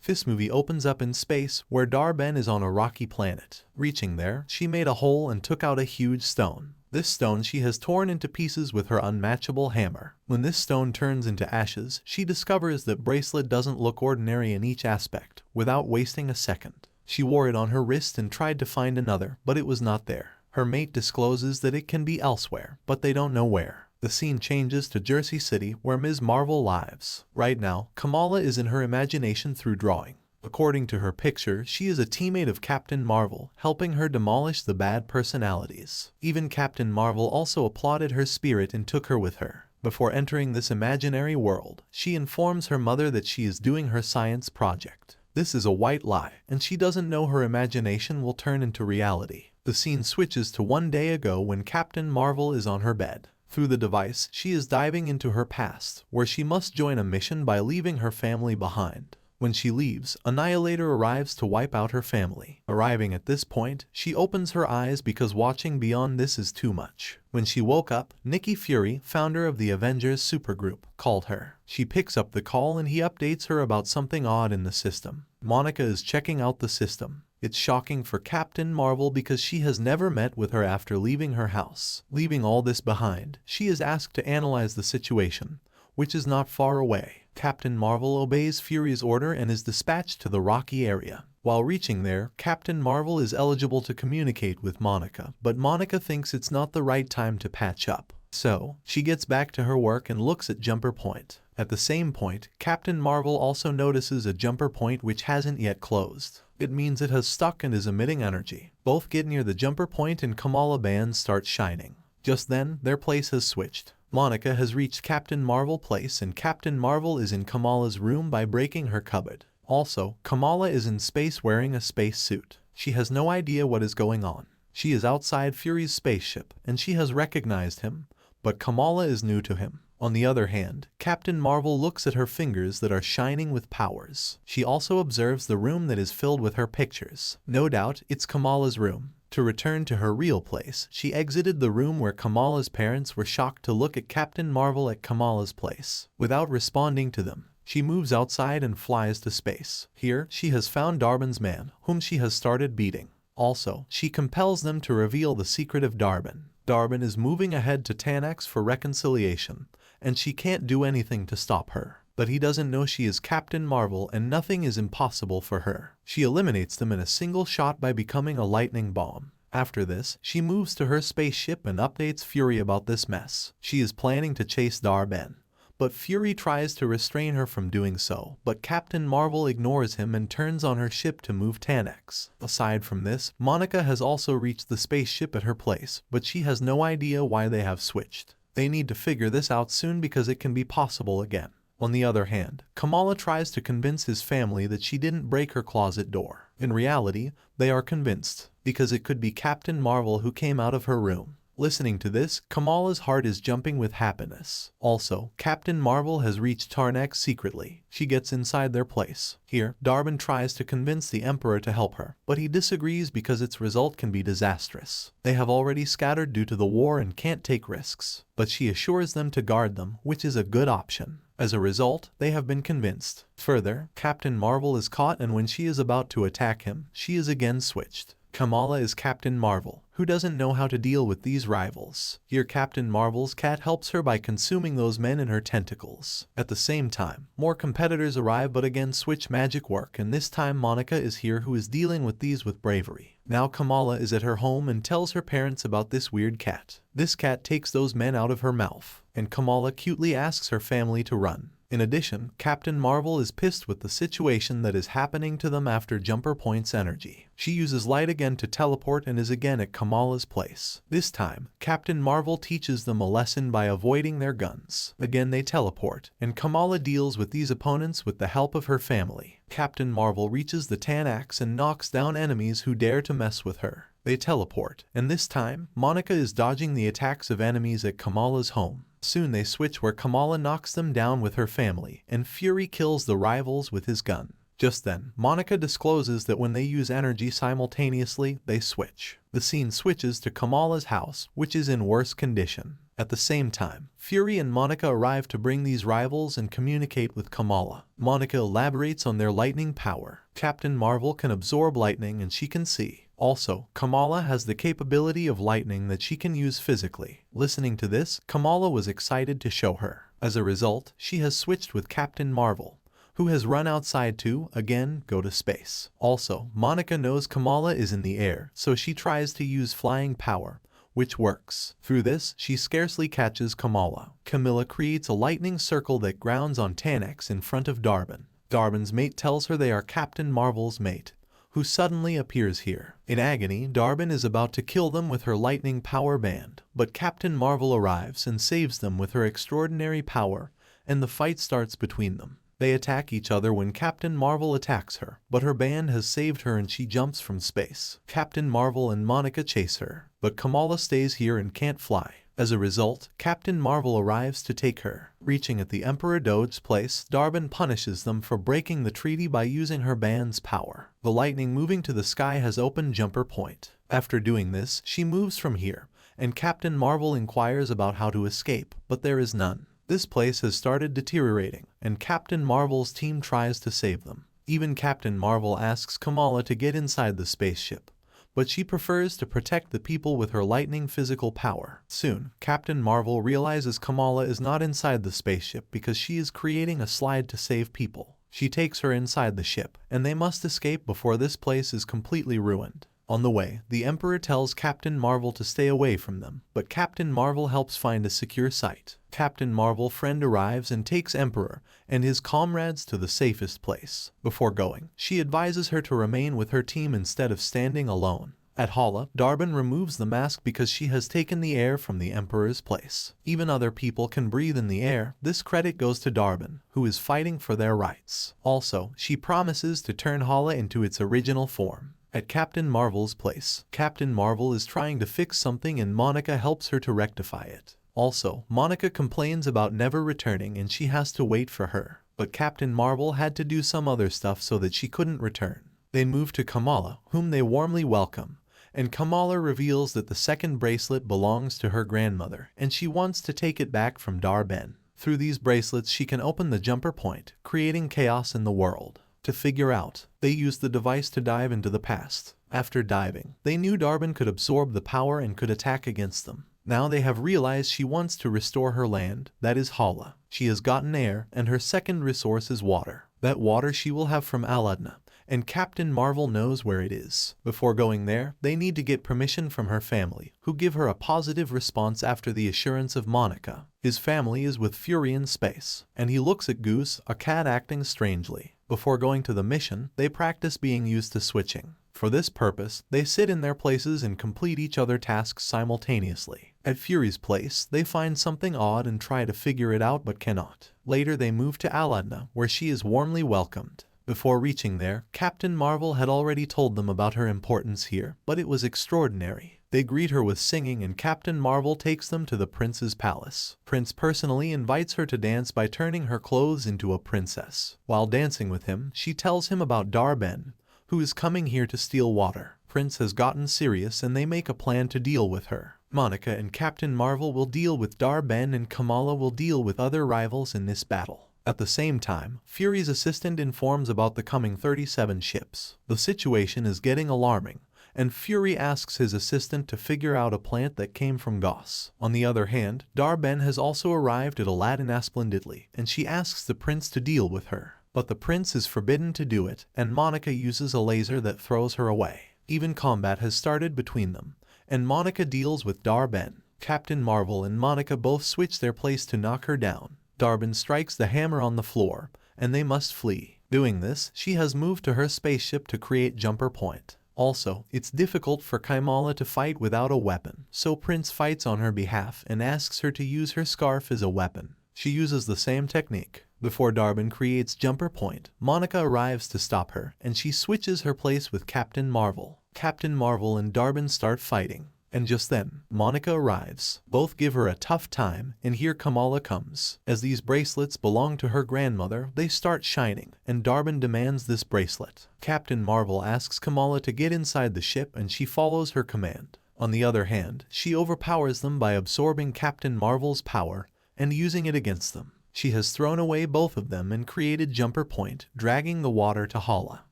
This movie opens up in space where Dar-Ben is on a rocky planet. Reaching there, she made a hole and took out a huge stone. This stone she has torn into pieces with her unmatchable hammer. When this stone turns into ashes, she discovers that bracelet doesn't look ordinary in each aspect. Without wasting a second, she wore it on her wrist and tried to find another, but it was not there. Her mate discloses that it can be elsewhere, but they don't know where. The scene changes to Jersey City, where Ms. Marvel lives. Right now, Kamala is in her imagination through drawing. According to her picture, she is a teammate of Captain Marvel, helping her demolish the bad personalities. Even Captain Marvel also applauded her spirit and took her with her. Before entering this imaginary world, she informs her mother that she is doing her science project. This is a white lie, and she doesn't know her imagination will turn into reality. The scene switches to one day ago when Captain Marvel is on her bed. Through the device, she is diving into her past, where she must join a mission by leaving her family behind. When she leaves, Annihilator arrives to wipe out her family. Arriving at this point, she opens her eyes because watching beyond this is too much. When she woke up, Nick Fury, founder of the Avengers supergroup, called her. She picks up the call and he updates her about something odd in the system. Monica is checking out the system. It's shocking for Captain Marvel because she has never met with her after leaving her house. Leaving all this behind, she is asked to analyze the situation, which is not far away. Captain Marvel obeys Fury's order and is dispatched to the rocky area. While reaching there, Captain Marvel is eligible to communicate with Monica, but Monica thinks it's not the right time to patch up. So, she gets back to her work and looks at Jumper Point. At the same point, Captain Marvel also notices a jumper point which hasn't yet closed. It means it has stuck and is emitting energy. Both get near the jumper point and Kamala bands start shining. Just then, their place has switched. Monica has reached Captain Marvel place and Captain Marvel is in Kamala's room by breaking her cupboard. Also, Kamala is in space wearing a space suit. She has no idea what is going on. She is outside Fury's spaceship and she has recognized him, but Kamala is new to him. On the other hand, Captain Marvel looks at her fingers that are shining with powers. She also observes the room that is filled with her pictures. No doubt, it's Kamala's room. To return to her real place, she exited the room where Kamala's parents were shocked to look at Captain Marvel at Kamala's place. Without responding to them, she moves outside and flies to space. Here, she has found Dar-Ben's man, whom she has started beating. Also, she compels them to reveal the secret of Dar-Ben. Dar-Ben is moving ahead to Tanax for reconciliation, and she can't do anything to stop her. But he doesn't know she is Captain Marvel and nothing is impossible for her. She eliminates them in a single shot by becoming a lightning bomb. After this, she moves to her spaceship and updates Fury about this mess. She is planning to chase Dar-Ben, but Fury tries to restrain her from doing so, but Captain Marvel ignores him and turns on her ship to move Tanax. Aside from this, Monica has also reached the spaceship at her place, but she has no idea why they have switched. They need to figure this out soon because it can be possible again. On the other hand, Kamala tries to convince his family that she didn't break her closet door. In reality, they are convinced, because it could be Captain Marvel who came out of her room. Listening to this, Kamala's heart is jumping with happiness. Also, Captain Marvel has reached Tarnax secretly. She gets inside their place. Here, Dar-Ben tries to convince the Emperor to help her, but he disagrees because its result can be disastrous. They have already scattered due to the war and can't take risks, but she assures them to guard them, which is a good option. As a result, they have been convinced. Further, Captain Marvel is caught and when she is about to attack him, she is again switched. Kamala is Captain Marvel, who doesn't know how to deal with these rivals. Here Captain Marvel's cat helps her by consuming those men in her tentacles. At the same time, more competitors arrive but again switch magic work and this time Monica is here who is dealing with these with bravery. Now Kamala is at her home and tells her parents about this weird cat. This cat takes those men out of her mouth, and Kamala cutely asks her family to run. In addition, Captain Marvel is pissed with the situation that is happening to them after Jumper Point's energy. She uses light again to teleport and is again at Kamala's place. This time, Captain Marvel teaches them a lesson by avoiding their guns. Again they teleport, and Kamala deals with these opponents with the help of her family. Captain Marvel reaches the Tanax and knocks down enemies who dare to mess with her. They teleport, and this time, Monica is dodging the attacks of enemies at Kamala's home. Soon they switch where Kamala knocks them down with her family, and Fury kills the rivals with his gun. Just then, Monica discloses that when they use energy simultaneously, they switch. The scene switches to Kamala's house, which is in worse condition. At the same time, Fury and Monica arrive to bring these rivals and communicate with Kamala. Monica elaborates on their lightning power. Captain Marvel can absorb lightning and she can see. Also, Kamala has the capability of lightning that she can use physically. Listening to this, Kamala was excited to show her. As a result, she has switched with Captain Marvel, who has run outside to, again, go to space. Also, Monica knows Kamala is in the air, so she tries to use flying power, which works. Through this, she scarcely catches Kamala. Camilla creates a lightning circle that grounds on Tannex in front of Darben. Darben's mate tells her they are Captain Marvel's mate, who suddenly appears here. In agony, Darben is about to kill them with her lightning power band, but Captain Marvel arrives and saves them with her extraordinary power, and the fight starts between them. They attack each other when Captain Marvel attacks her, but her band has saved her and she jumps from space. Captain Marvel and Monica chase her, but Kamala stays here and can't fly. As a result, Captain Marvel arrives to take her. Reaching at the Emperor Doge's place, Darben punishes them for breaking the treaty by using her band's power. The lightning moving to the sky has opened Jumper Point. After doing this, she moves from here, and Captain Marvel inquires about how to escape, but there is none. This place has started deteriorating, and Captain Marvel's team tries to save them. Even Captain Marvel asks Kamala to get inside the spaceship, but she prefers to protect the people with her lightning physical power. Soon, Captain Marvel realizes Kamala is not inside the spaceship because she is creating a slide to save people. She takes her inside the ship, and they must escape before this place is completely ruined. On the way, the Emperor tells Captain Marvel to stay away from them, but Captain Marvel helps find a secure site. Captain Marvel's friend arrives and takes Emperor and his comrades to the safest place. Before going, she advises her to remain with her team instead of standing alone. At Hala, Darben removes the mask because she has taken the air from the Emperor's place. Even other people can breathe in the air. This credit goes to Darben, who is fighting for their rights. Also, she promises to turn Hala into its original form. At Captain Marvel's place, Captain Marvel is trying to fix something and Monica helps her to rectify it. Also, Monica complains about never returning and she has to wait for her, but Captain Marvel had to do some other stuff so that she couldn't return. They move to Kamala, whom they warmly welcome, and Kamala reveals that the second bracelet belongs to her grandmother and she wants to take it back from Darben. Through these bracelets she can open the Jumper Point, creating chaos in the world. To figure out, they used the device to dive into the past. After diving, they knew Darben could absorb the power and could attack against them. Now they have realized she wants to restore her land, that is Hala. She has gotten air, and her second resource is water. That water she will have from Aladna, and Captain Marvel knows where it is. Before going there, they need to get permission from her family, who give her a positive response after the assurance of Monica. His family is with Fury in space, and he looks at Goose, a cat acting strangely. Before going to the mission, they practice being used to switching. For this purpose, they sit in their places and complete each other's tasks simultaneously. At Fury's place, they find something odd and try to figure it out but cannot. Later they move to Aladna, where she is warmly welcomed. Before reaching there, Captain Marvel had already told them about her importance here, but it was extraordinary. They greet her with singing and Captain Marvel takes them to the prince's palace. Prince personally invites her to dance by turning her clothes into a princess. While dancing with him, she tells him about Darben, who is coming here to steal water. Prince has gotten serious and they make a plan to deal with her. Monica and Captain Marvel will deal with Darben and Kamala will deal with other rivals in this battle. At the same time, Fury's assistant informs about the coming 37 ships. The situation is getting alarming, and Fury asks his assistant to figure out a plant that came from Goss. On the other hand, Darben has also arrived at Aladdin splendidly, and she asks the prince to deal with her. But the prince is forbidden to do it, and Monica uses a laser that throws her away. Even combat has started between them, and Monica deals with Darben. Captain Marvel and Monica both switch their place to knock her down. Darben strikes the hammer on the floor, and they must flee. Doing this, she has moved to her spaceship to create Jumper Point. Also, it's difficult for Kamala to fight without a weapon, so Prince fights on her behalf and asks her to use her scarf as a weapon. She uses the same technique. Before Darben creates Jumper Point, Monica arrives to stop her, and she switches her place with Captain Marvel. Captain Marvel and Darben start fighting. And just then, Monica arrives. Both give her a tough time, and here Kamala comes. As these bracelets belong to her grandmother, they start shining, and Darben demands this bracelet. Captain Marvel asks Kamala to get inside the ship and she follows her command. On the other hand, she overpowers them by absorbing Captain Marvel's power and using it against them. She has thrown away both of them and created Jumper Point, dragging the water to Hala.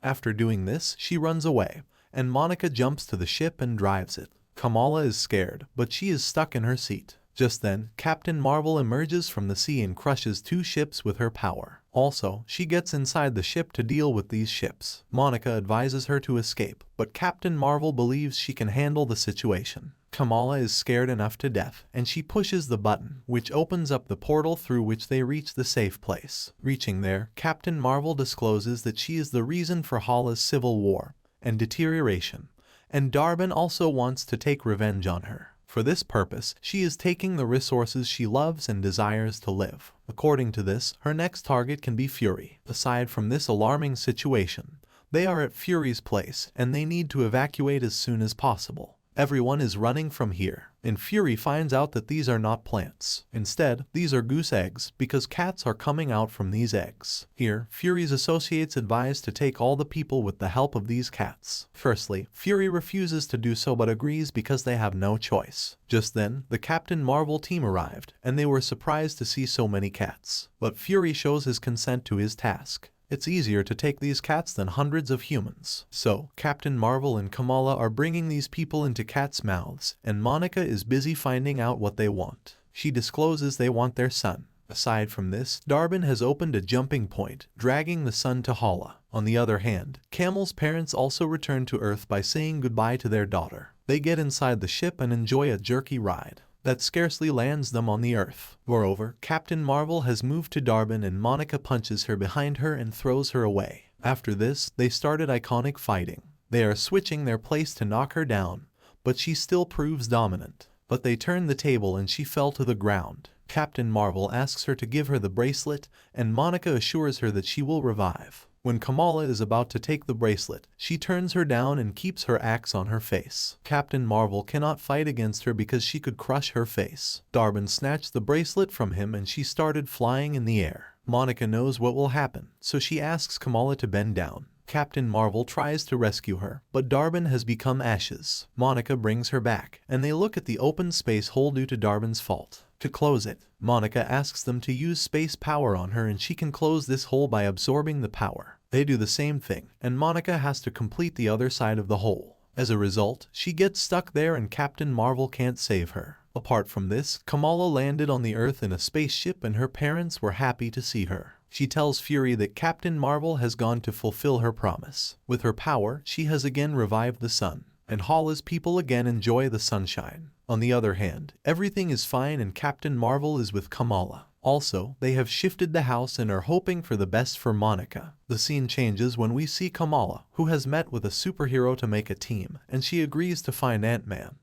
After doing this, she runs away, and Monica jumps to the ship and drives it. Kamala is scared, but she is stuck in her seat. Just then, Captain Marvel emerges from the sea and crushes 2 ships with her power. Also, she gets inside the ship to deal with these ships. Monica advises her to escape, but Captain Marvel believes she can handle the situation. Kamala is scared enough to death, and she pushes the button, which opens up the portal through which they reach the safe place. Reaching there, Captain Marvel discloses that she is the reason for Hala's civil war and deterioration, and Darben also wants to take revenge on her. For this purpose, she is taking the resources she loves and desires to live. According to this, her next target can be Fury. Aside from this alarming situation, they are at Fury's place, and they need to evacuate as soon as possible. Everyone is running from here, and Fury finds out that these are not plants. Instead, these are goose eggs, because cats are coming out from these eggs. Here, Fury's associates advise to take all the people with the help of these cats. Firstly, Fury refuses to do so but agrees because they have no choice. Just then, the Captain Marvel team arrived, and they were surprised to see so many cats. But Fury shows his consent to his task. It's easier to take these cats than hundreds of humans. So, Captain Marvel and Kamala are bringing these people into cats' mouths, and Monica is busy finding out what they want. She discloses they want their son. Aside from this, Darben has opened a jumping point, dragging the son to Hala. On the other hand, Camel's parents also return to Earth by saying goodbye to their daughter. They get inside the ship and enjoy a jerky ride that scarcely lands them on the Earth. Moreover, Captain Marvel has moved to Darben and Monica punches her behind her and throws her away. After this, they started iconic fighting. They are switching their place to knock her down, but she still proves dominant. But they turned the table and she fell to the ground. Captain Marvel asks her to give her the bracelet, and Monica assures her that she will revive. When Kamala is about to take the bracelet, she turns her down and keeps her axe on her face. Captain Marvel cannot fight against her because she could crush her face. Darben snatched the bracelet from him and she started flying in the air. Monica knows what will happen, so she asks Kamala to bend down. Captain Marvel tries to rescue her, but Darben has become ashes. Monica brings her back, and they look at the open space hole due to Darben's fault. To close it, Monica asks them to use space power on her and she can close this hole by absorbing the power. They do the same thing, and Monica has to complete the other side of the hole. As a result, she gets stuck there and Captain Marvel can't save her. Apart from this, Kamala landed on the Earth in a spaceship and her parents were happy to see her. She tells Fury that Captain Marvel has gone to fulfill her promise. With her power, she has again revived the sun, and Hala's people again enjoy the sunshine. On the other hand, everything is fine and Captain Marvel is with Kamala. Also, they have shifted the house and are hoping for the best for Monica. The scene changes when we see Kamala, who has met with a superhero to make a team, and she agrees to find Ant-Man.